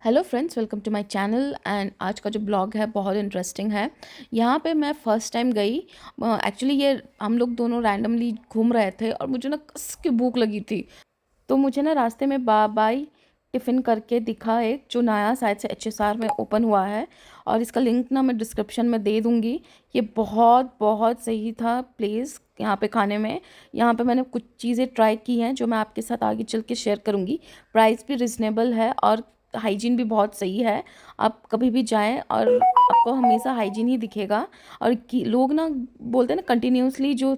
Hello friends, welcome to my channel. And आज का जो ब्लॉग है बहुत इंटरेस्टिंग है। यहाँ पे मैं फ़र्स्ट टाइम गई। एक्चुअली ये हम लोग दोनों रैंडमली घूम रहे थे और मुझे ना कस की भूख लगी थी। तो मुझे ना रास्ते में बाई टिफ़िन करके दिखा एक, जो नया शायद से HSR में ओपन हुआ है। और इसका लिंक ना मैं डिस्क्रिप्शन में दे दूँगी। ये बहुत बहुत सही था प्लेस यहाँ पे खाने में। यहाँ पे मैंने कुछ चीज़ें ट्राई की हैं जो मैं आपके साथ आगे चल के शेयर करूँगी। प्राइस भी रिजनेबल है और हाइजीन भी बहुत सही है। आप कभी भी जाएं और आपको हमेशा हाइजीन ही दिखेगा। और कि लोग ना बोलते हैं ना, कंटिन्यूसली जो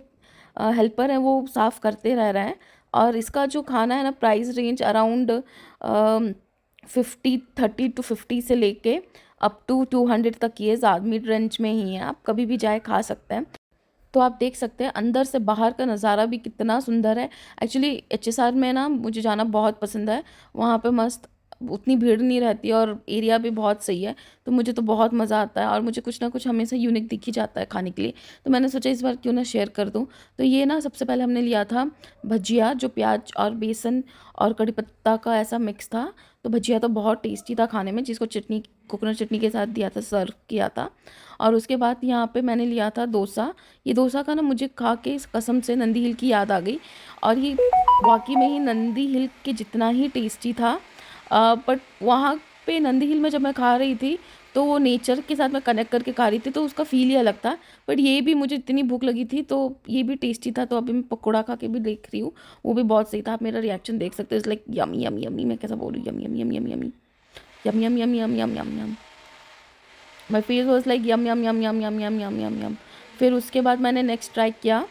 हेल्पर हैं वो साफ़ करते रह रहे हैं। और इसका जो खाना है ना, प्राइस रेंज अराउंड 30 to 50 से लेके अप टू 200 तक ये ज़्यादा मिड रेंज में ही है। आप कभी भी जाए खा सकते हैं। तो आप देख सकते हैं अंदर से बाहर का नज़ारा भी कितना सुंदर है। एक्चुअली HSR में ना मुझे जाना बहुत पसंद है। वहाँ पे मस्त उतनी भीड़ नहीं रहती और एरिया भी बहुत सही है। तो मुझे तो बहुत मज़ा आता है और मुझे कुछ ना कुछ हमेशा यूनिक दिख ही जाता है खाने के लिए। तो मैंने सोचा इस बार क्यों ना शेयर कर दूँ। तो ये ना सबसे पहले हमने लिया था भजिया, जो प्याज और बेसन और कड़ी पत्ता का ऐसा मिक्स था। तो भजिया तो बहुत टेस्टी था खाने में, जिसको चटनी, कोकोनट चटनी के साथ दिया था, सर्व किया था। और उसके बाद यहाँ पे मैंने लिया था डोसा। ये डोसा का ना मुझे खा के इस कसम से नंदी हिल की याद आ गई। और ये वाकई में ही नंदी हिल के जितना ही टेस्टी था। बट वहाँ पे नंदी हिल में जब मैं खा रही थी तो वो नेचर के साथ मैं कनेक्ट करके खा रही थी, तो उसका फील ही अलग था। बट ये भी मुझे इतनी भूख लगी थी तो ये भी टेस्टी था। तो अभी मैं पकौड़ा खा के भी देख रही हूँ, वो भी बहुत सही था। आप मेरा रिएक्शन देख सकते हो। It's like yummy yummy yummy. मैं कैसा बोल रही हूँ, yummy yummy yummy yummy yummy yum yum yum yum yum yum. My face was like yum yum yum yum yum yum yum yum yum. फिर उसके बाद मैंने नेक्स्ट ट्राई किया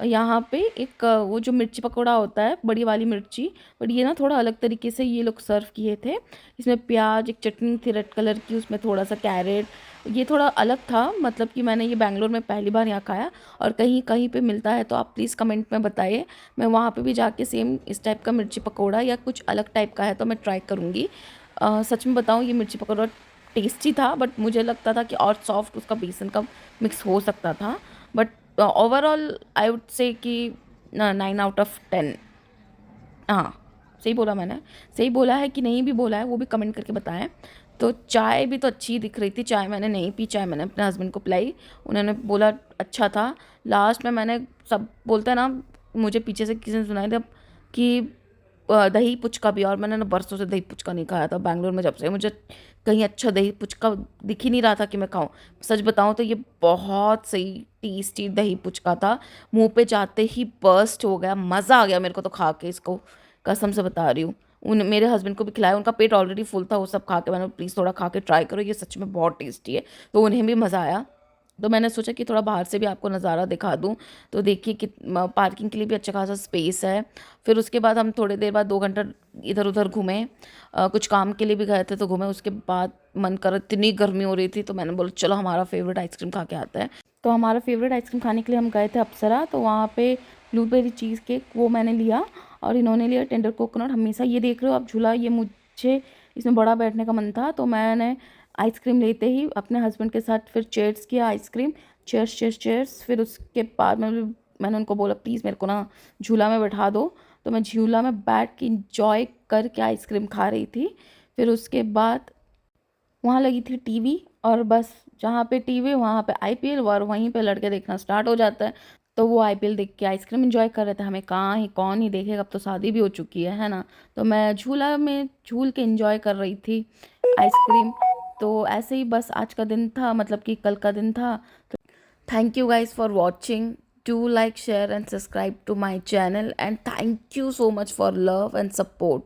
यहाँ पे एक वो जो मिर्ची पकौड़ा होता है, बड़ी वाली मिर्ची। बट ये ना थोड़ा अलग तरीके से ये लोग सर्व किए थे। इसमें प्याज, एक चटनी थी रेड कलर की, उसमें थोड़ा सा कैरेट। ये थोड़ा अलग था, मतलब कि मैंने ये बैंगलोर में पहली बार यहाँ खाया। और कहीं कहीं पे मिलता है तो आप प्लीज़ कमेंट में बताइए। मैं वहाँ पे भी जाके सेम इस टाइप का मिर्ची पकौड़ा या कुछ अलग टाइप का है तो मैं ट्राई करूँगी। सच में बताऊँ, ये मिर्ची पकौड़ा टेस्टी था, बट मुझे लगता था कि और सॉफ्ट उसका बेसन का मिक्स हो सकता था। But overall I would say कि 9 out of 10। हाँ, सही बोला मैंने। सही बोला है कि नहीं भी बोला है वो भी कमेंट करके बताएं। तो चाय भी तो अच्छी दिख रही थी। चाय मैंने नहीं पी, चाय मैंने अपने हस्बैंड को पिलाई। उन्होंने बोला अच्छा था। लास्ट में मैंने, सब बोलते हैं ना, मुझे पीछे से किसी ने सुनाई था कि दही पुचका भी। और मैंने ना बरसों से दही पुचका नहीं खाया था बैंगलोर में। जब से मुझे कहीं अच्छा दही पुचका दिख ही नहीं रहा था कि मैं खाऊं। सच बताऊं तो ये बहुत सही टेस्टी दही पुचका था। मुंह पे जाते ही बर्स्ट हो गया, मज़ा आ गया मेरे को तो खा के इसको। कसम से बता रही हूँ। उन मेरे हस्बैंड को भी खिलाया, उनका पेट ऑलरेडी फुल था। वो सब खा के, मैंने प्लीज़ थोड़ा खा के ट्राई करो, ये सच में बहुत टेस्टी है। तो उन्हें भी मज़ा आया। तो मैंने सोचा कि थोड़ा बाहर से भी आपको नज़ारा दिखा दूँ। तो देखिए कि पार्किंग के लिए भी अच्छा खासा स्पेस है। फिर उसके बाद हम थोड़ी देर बाद 2 घंटा इधर उधर घूमे। कुछ काम के लिए भी गए थे तो घूमे। उसके बाद मन कर, इतनी गर्मी हो रही थी तो मैंने बोला चलो हमारा फेवरेट आइसक्रीम खा के आते हैं। तो हमारा फेवरेट आइसक्रीम खाने के लिए हम गए थे अप्सरा। तो वहाँ पे ब्लूबेरी चीज़ केक वो मैंने लिया। और इन्होंने लिया टेंडर कोकोनट। हमेशा ये देख रहे हो आप झूला, ये मुझे इसमें बड़ा बैठने का मन था तो मैंने आइसक्रीम लेते ही अपने हस्बैंड के साथ फिर चेयर्स किया आइसक्रीम। Chairs chairs chairs. फिर उसके बाद मैंने उनको बोला प्लीज़ मेरे को ना झूला में बैठा दो। तो मैं झूला में बैठ के इंजॉय करके आइसक्रीम खा रही थी। फिर उसके बाद वहाँ लगी थी टीवी। और बस जहाँ पे टीवी वहाँ पे IPL, और वहीं पे लड़के देखना स्टार्ट हो जाता है। तो वो IPL देख के आइसक्रीम एंजॉय कर रहे थे। हमें कहाँ ही, कौन ही देखेगा, अब तो शादी भी हो चुकी है ना। तो मैं झूला में झूल के एंजॉय कर रही थी आइसक्रीम। तो ऐसे ही बस आज का दिन था, मतलब कि कल का दिन था। तो thank you guys for watching. Do like, share and subscribe to my channel. And thank you so much for love and support.